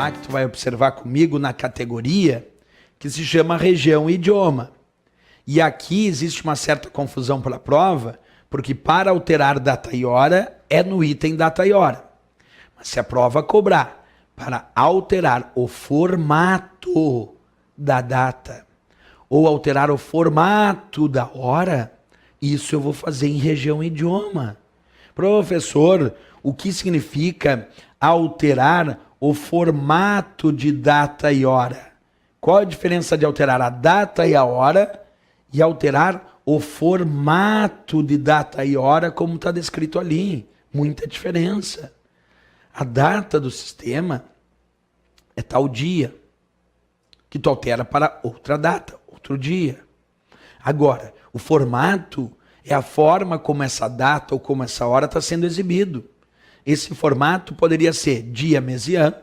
lá que tu vai observar comigo na categoria que se chama região e idioma. E aqui existe uma certa confusão para a prova, porque para alterar data e hora é no item data e hora. Mas se a prova cobrar para alterar o formato da data ou alterar o formato da hora, isso eu vou fazer em região e idioma. Professor, o que significa alterar o formato de data e hora? Qual a diferença de alterar a data e a hora e alterar o formato de data e hora como está descrito ali? Muita diferença. A data do sistema é tal dia, que tu altera para outra data, outro dia. Agora, o formato é a forma como essa data ou como essa hora está sendo exibido. Esse formato poderia ser dia, mês e ano,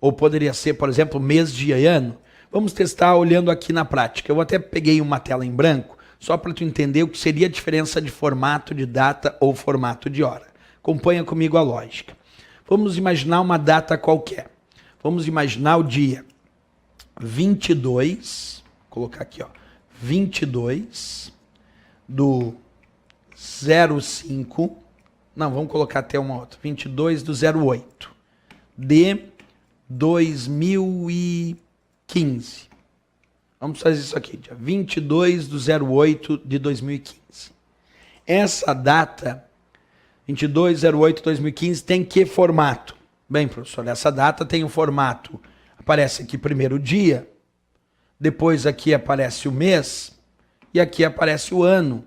ou poderia ser, por exemplo, mês, dia e ano. Vamos testar olhando aqui na prática. Eu até peguei uma tela em branco, só para tu entender o que seria a diferença de formato de data ou formato de hora. Acompanha comigo a lógica. Vamos imaginar uma data qualquer. Vamos imaginar o dia 22, vou colocar aqui, ó, 22 do 05, não, vamos colocar até uma outra, 22 do 08 de 2015. Vamos fazer isso aqui, dia 22 do 08 de 2015. Essa data, 22 do 08 de 2015, tem que formato? Bem, professor, essa data tem um formato. Aparece aqui primeiro o dia, depois aqui aparece o mês e aqui aparece o ano.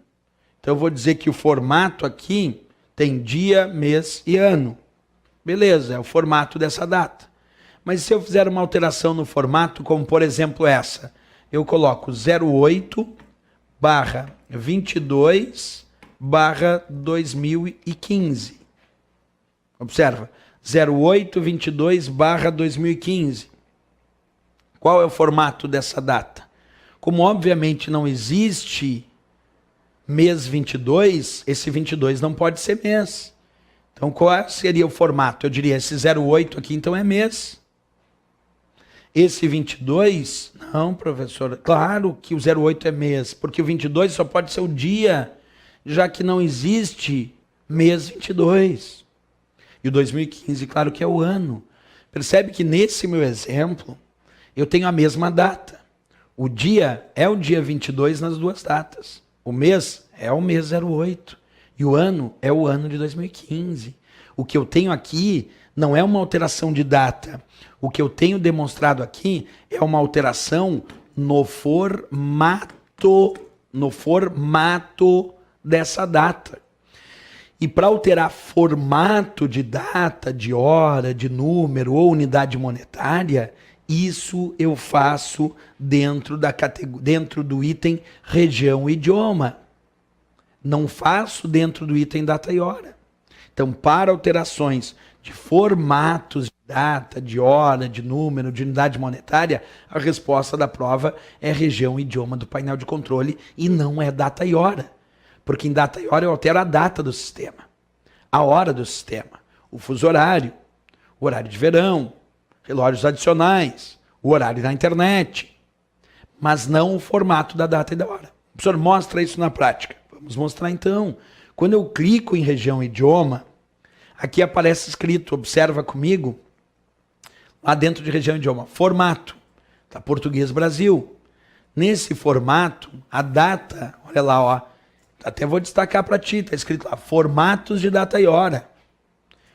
Então eu vou dizer que o formato aqui tem dia, mês e ano. Beleza, é o formato dessa data. Mas se eu fizer uma alteração no formato, como por exemplo essa, eu coloco 08/22/2015. Observa, 08/22/2015. Qual é o formato dessa data? Como obviamente não existe mês 22, esse 22 não pode ser mês. Então qual seria o formato? Eu diria esse 08 aqui então é mês. Esse 22, não, professor, claro que o 08 é mês, porque o 22 só pode ser o dia, já que não existe mês 22. E o 2015, claro que é o ano. Percebe que nesse meu exemplo, eu tenho a mesma data. O dia é o dia 22 nas duas datas. O mês é o mês 08. E o ano é o ano de 2015. O que eu tenho aqui não é uma alteração de data. O que eu tenho demonstrado aqui é uma alteração no formato dessa data. E para alterar formato de data, de hora, de número ou unidade monetária, isso eu faço dentro do item região e idioma. Não faço dentro do item data e hora. Então, para alterações de formatos de data, de hora, de número, de unidade monetária, a resposta da prova é região e idioma do painel de controle e não é data e hora. Porque em data e hora eu altero a data do sistema, a hora do sistema, o fuso horário, o horário de verão, relógios adicionais, o horário da internet, mas não o formato da data e da hora. O professor mostra isso na prática. Vamos mostrar então. Quando eu clico em região e idioma, aqui aparece escrito, observa comigo, lá dentro de região e idioma, formato, tá, Português Brasil. Nesse formato, a data, olha lá, ó, até vou destacar para ti, está escrito lá, formatos de data e hora.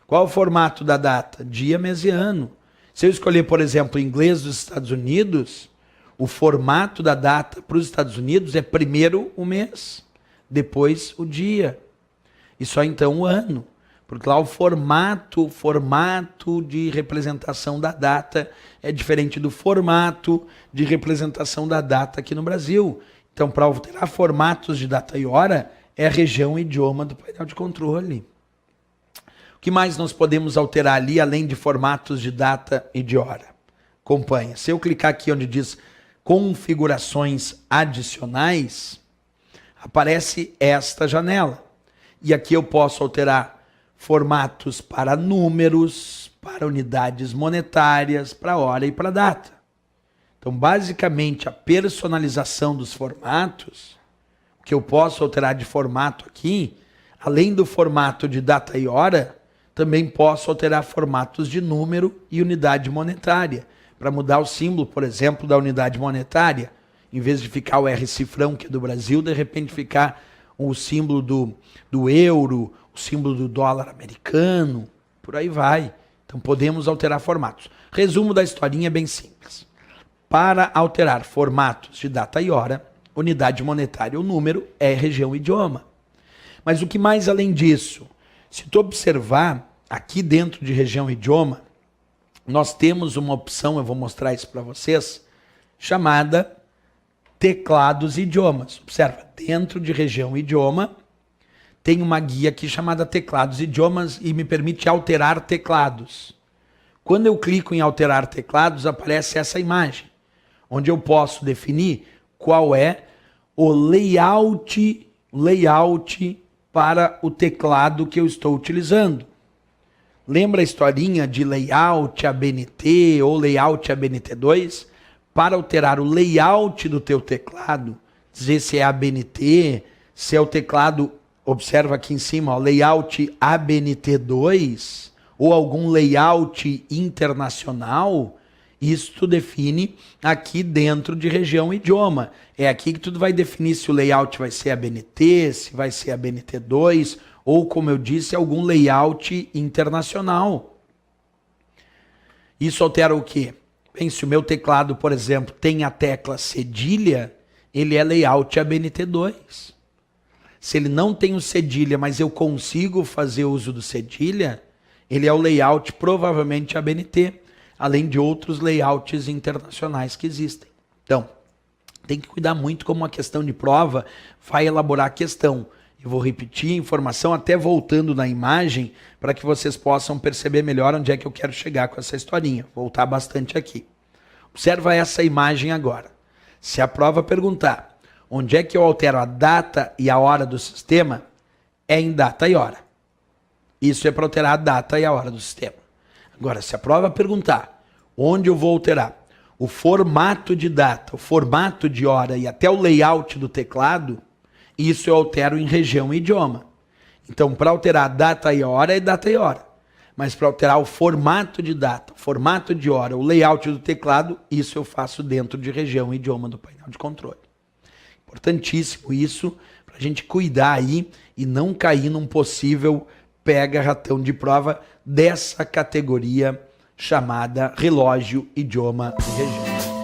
Qual o formato da data? Dia, mês e ano. Se eu escolher, por exemplo, o inglês dos Estados Unidos, o formato da data para os Estados Unidos é primeiro o mês, depois o dia, e só então o ano. Porque lá o formato de representação da data é diferente do formato de representação da data aqui no Brasil. Então, para alterar formatos de data e hora, é a região e idioma do painel de controle. O que mais nós podemos alterar ali, além de formatos de data e de hora? Acompanha. Se eu clicar aqui onde diz configurações adicionais, aparece esta janela. E aqui eu posso alterar formatos para números, para unidades monetárias, para hora e para data. Então, basicamente, a personalização dos formatos, o que eu posso alterar de formato aqui, além do formato de data e hora, também posso alterar formatos de número e unidade monetária. Para mudar o símbolo, por exemplo, da unidade monetária, em vez de ficar o R cifrão, que é do Brasil, de repente ficar o símbolo do euro, o símbolo do dólar americano, por aí vai. Então podemos alterar formatos. Resumo da historinha é bem simples. Para alterar formatos de data e hora, unidade monetária ou número é região e idioma. Mas o que mais além disso? Se tu observar, aqui dentro de região e idioma, nós temos uma opção, eu vou mostrar isso para vocês, chamada teclados e idiomas. Observa, dentro de região e idioma, tem uma guia aqui chamada teclados e idiomas e me permite alterar teclados. Quando eu clico em alterar teclados, aparece essa imagem, onde eu posso definir qual é o layout para o teclado que eu estou utilizando. Lembra a historinha de layout ABNT ou layout ABNT2? Para alterar o layout do teu teclado, dizer se é ABNT, se é o teclado, observa aqui em cima, ó, layout ABNT2 ou algum layout internacional, isso tu define aqui dentro de região e idioma. É aqui que tu vai definir se o layout vai ser ABNT, se vai ser ABNT2 ou, como eu disse, algum layout internacional. Isso altera o quê? Bem, se o meu teclado, por exemplo, tem a tecla cedilha, ele é layout ABNT2. Se ele não tem o cedilha, mas eu consigo fazer uso do cedilha, ele é o layout provavelmente ABNT, além de outros layouts internacionais que existem. Então, tem que cuidar muito como uma questão de prova vai elaborar a questão. Eu vou repetir a informação até voltando na imagem para que vocês possam perceber melhor onde é que eu quero chegar com essa historinha. Vou voltar bastante aqui. Observa essa imagem agora. Se a prova perguntar onde é que eu altero a data e a hora do sistema, é em data e hora. Isso é para alterar a data e a hora do sistema. Agora, se a prova perguntar onde eu vou alterar o formato de data, o formato de hora e até o layout do teclado, isso eu altero em região e idioma. Então, para alterar a data e a hora, é data e hora. Mas para alterar o formato de data, o formato de hora, o layout do teclado, isso eu faço dentro de região e idioma do painel de controle. Importantíssimo isso, para a gente cuidar aí e não cair num possível pega-ratão de prova dessa categoria chamada relógio, idioma e região.